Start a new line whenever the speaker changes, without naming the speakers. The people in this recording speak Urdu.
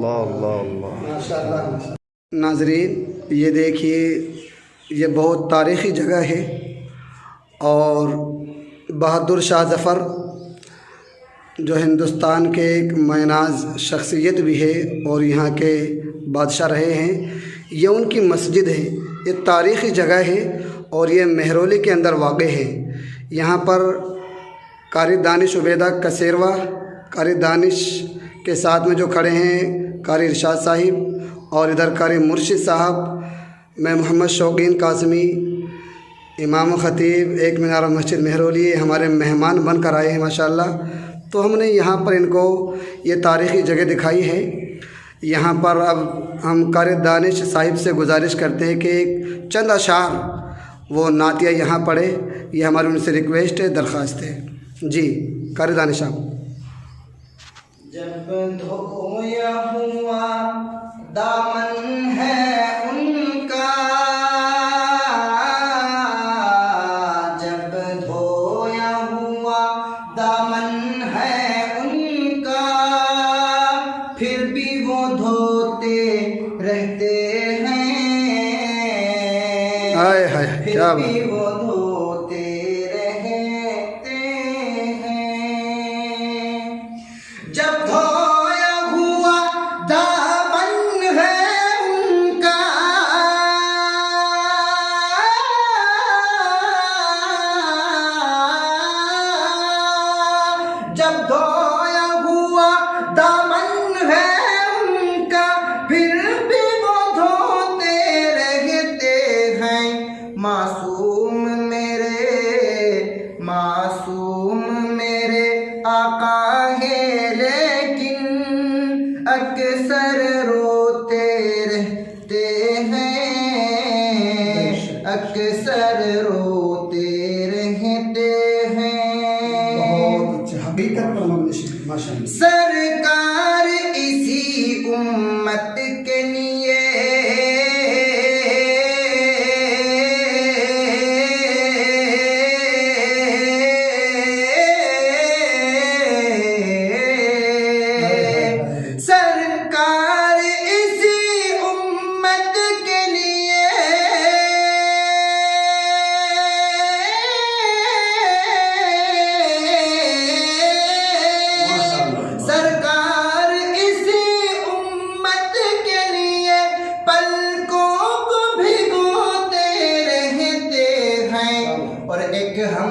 اللہ اللہ اللہ
ماشاءاللہ۔ ناظرین یہ دیکھیے، یہ بہت تاریخی جگہ ہے اور بہادر شاہ ظفر جو ہندوستان کے ایک معناز شخصیت بھی ہے اور یہاں کے بادشاہ رہے ہیں، یہ ان کی مسجد ہے۔ یہ تاریخی جگہ ہے اور یہ مہرولی کے اندر واقع ہے۔ یہاں پر قاری دانش عبیدہ کسیروا، قاری دانش کے ساتھ میں جو کھڑے ہیں قاری ارشاد صاحب، اور ادھر قاری مرشد صاحب، میں محمد شوقین قاسمی، امام و خطیب ایک مینارہ مسجد مہرولی، ہمارے مہمان بن کر آئے ہیں ماشاءاللہ۔ تو ہم نے یہاں پر ان کو یہ تاریخی جگہ دکھائی ہے۔ یہاں پر اب ہم قاری دانش صاحب سے گزارش کرتے ہیں کہ ایک چند اشعار وہ نعتیہ یہاں پڑھے، یہ ہماری ان سے ریکویسٹ ہے، درخواست ہے۔ جی قاری دانش صاحب۔
جب دھویا ہوا دامن ہے ان کا، جب دھویا ہوا دامن ہے ان کا، پھر بھی وہ دھوتے رہتے ہیں،
ہائے ہائے کیا
پھر بھی
بات!
وہ دھوتے رہتے ہیں۔ جب دھویا ہوا دامن ہے ان کا، جب دھویا ہوا دامن ہے ان کا، پھر بھی وہ دھوتے رہتے ہیں۔ معصوم میرے آقا ہے لیکن اکثر روتے رہتے ہیں، اکثر روتے رہتے ہیں۔
بہت اچھا، حقیقت پر مبنی ہے ماشاءاللہ۔
سرکار اسی امت کے لیے سرکار اسی امت کے لیے سرکار اسی امت کے لیے پلکوں کو بھگوتے رہتے ہیں، اور ایک ہم